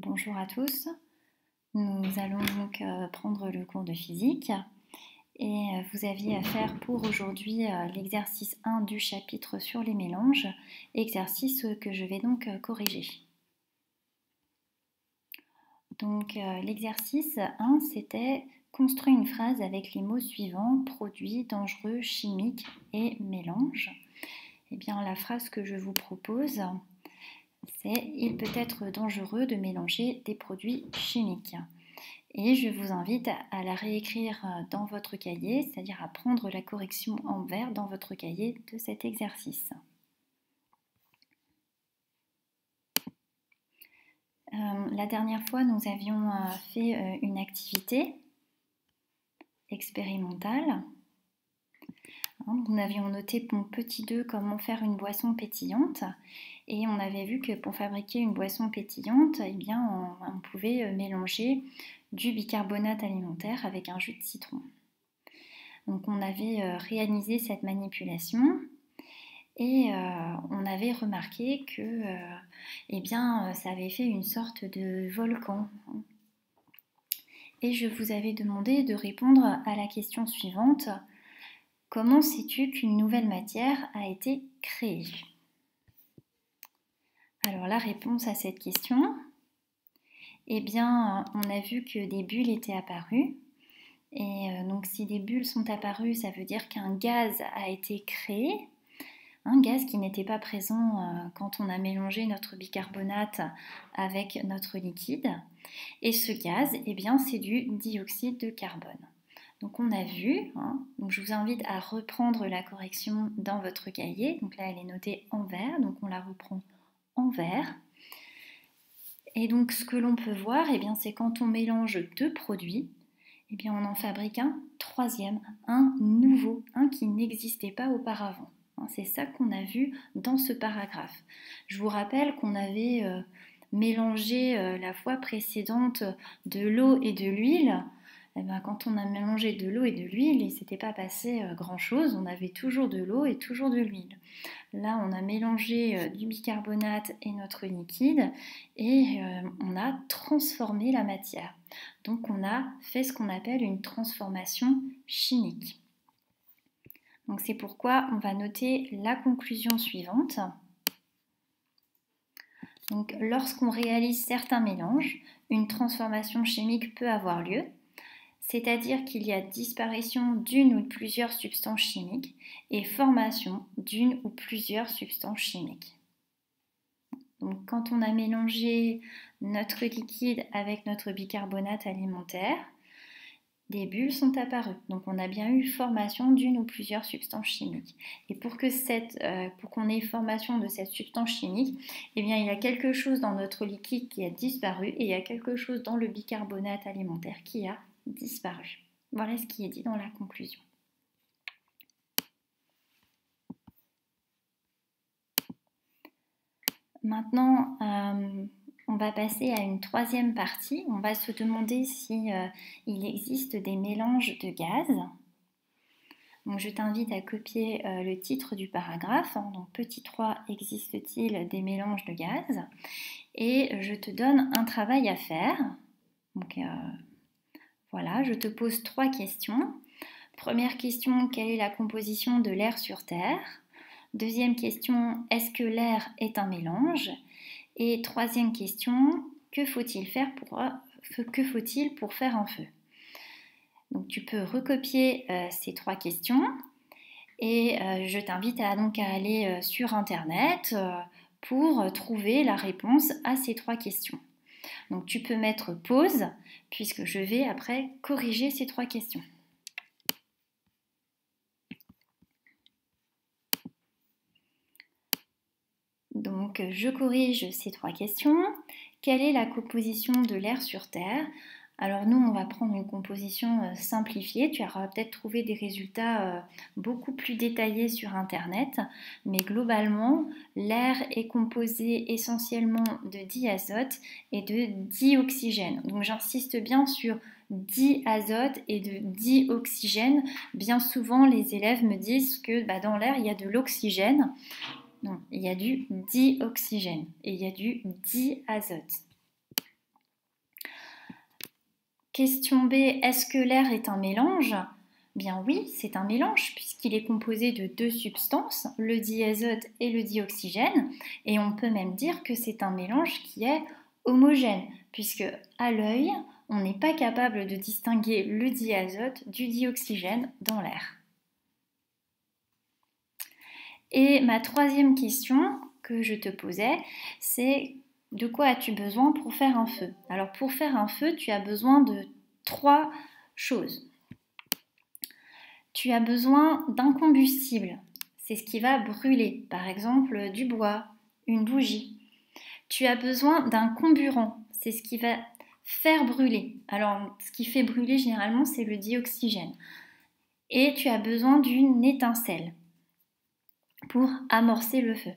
Bonjour à tous, nous allons donc prendre le cours de physique et vous aviez à faire pour aujourd'hui l'exercice 1 du chapitre sur les mélanges, exercice que je vais donc corriger. Donc l'exercice 1 c'était construire une phrase avec les mots suivants: produits, dangereux, chimiques et mélange. Et bien la phrase que je vous propose, c'est: il peut être dangereux de mélanger des produits chimiques. Et je vous invite à la réécrire dans votre cahier, c'est-à-dire à prendre la correction en vert dans votre cahier de cet exercice. La dernière fois, nous avions fait une activité expérimentale. Nous avions noté pour petit 2 comment faire une boisson pétillante et on avait vu que pour fabriquer une boisson pétillante, eh bien, on pouvait mélanger du bicarbonate alimentaire avec un jus de citron. Donc on avait réalisé cette manipulation et on avait remarqué que eh bien, ça avait fait une sorte de volcan. Et je vous avais demandé de répondre à la question suivante: comment sais-tu qu'une nouvelle matière a été créée? Alors la réponse à cette question, eh bien, on a vu que des bulles étaient apparues. Et donc si des bulles sont apparues, ça veut dire qu'un gaz a été créé, un gaz qui n'était pas présent quand on a mélangé notre bicarbonate avec notre liquide. Et ce gaz, eh bien, c'est du dioxyde de carbone. Donc on a vu, donc je vous invite à reprendre la correction dans votre cahier. Donc là, elle est notée en vert, donc on la reprend en vert. Et donc ce que l'on peut voir, eh bien, c'est quand on mélange deux produits, eh bien, on en fabrique un troisième, un nouveau, un qui n'existait pas auparavant. C'est ça qu'on a vu dans ce paragraphe. Je vous rappelle qu'on avait mélangé la fois précédente de l'eau et de l'huile. Eh bien, quand on a mélangé de l'eau et de l'huile, il ne s'était pas passé grand-chose. On avait toujours de l'eau et toujours de l'huile. Là, on a mélangé du bicarbonate et notre liquide et on a transformé la matière. Donc, on a fait ce qu'on appelle une transformation chimique. Donc, c'est pourquoi on va noter la conclusion suivante. Donc, lorsqu'on réalise certains mélanges, une transformation chimique peut avoir lieu, c'est-à-dire qu'il y a disparition d'une ou de plusieurs substances chimiques et formation d'une ou plusieurs substances chimiques. Donc, quand on a mélangé notre liquide avec notre bicarbonate alimentaire, des bulles sont apparues. Donc, on a bien eu formation d'une ou plusieurs substances chimiques. Et pour qu'on ait formation de cette substance chimique, eh bien, il y a quelque chose dans notre liquide qui a disparu et il y a quelque chose dans le bicarbonate alimentaire qui a disparu. Voilà ce qui est dit dans la conclusion. Maintenant, on va passer à une troisième partie. On va se demander si il existe des mélanges de gaz. Donc, je t'invite à copier le titre du paragraphe. Donc, petit 3, existe-t-il des mélanges de gaz? Et je te donne un travail à faire. Donc, voilà, je te pose 3 questions. Première question, quelle est la composition de l'air sur Terre? Deuxième question, est-ce que l'air est un mélange? Et troisième question, que faut-il pour faire un feu? Donc tu peux recopier ces 3 questions et je t'invite donc à aller sur internet pour trouver la réponse à ces 3 questions. Donc tu peux mettre pause puisque je vais après corriger ces 3 questions. Donc je corrige ces 3 questions. Quelle est la composition de l'air sur Terre? Alors nous, on va prendre une composition simplifiée. Tu auras peut-être trouvé des résultats beaucoup plus détaillés sur Internet. Mais globalement, l'air est composé essentiellement de diazote et de dioxygène. Donc j'insiste bien sur diazote et de dioxygène. Bien souvent, les élèves me disent que dans l'air, il y a de l'oxygène. Non, il y a du dioxygène et il y a du diazote. Question B, est-ce que l'air est un mélange? Bien oui, c'est un mélange puisqu'il est composé de deux substances, le diazote et le dioxygène, et on peut même dire que c'est un mélange qui est homogène, puisque à l'œil, on n'est pas capable de distinguer le diazote du dioxygène dans l'air. Et ma troisième question que je te posais, c'est de quoi as-tu besoin pour faire un feu? Alors pour faire un feu, tu as besoin de trois choses. Tu as besoin d'un combustible, c'est ce qui va brûler, par exemple du bois, une bougie. Tu as besoin d'un comburant, c'est ce qui va faire brûler. Alors ce qui fait brûler généralement c'est le dioxygène. Et tu as besoin d'une étincelle pour amorcer le feu.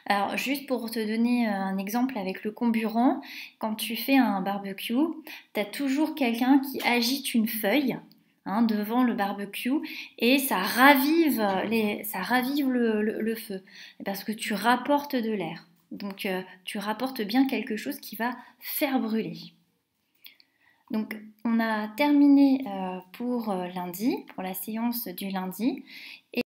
Alors juste pour te donner un exemple avec le comburant, quand tu fais un barbecue, tu as toujours quelqu'un qui agite une feuille devant le barbecue et ça ravive le feu parce que tu rapportes de l'air. Donc tu rapportes bien quelque chose qui va faire brûler. Donc on a terminé pour lundi, pour la séance du lundi.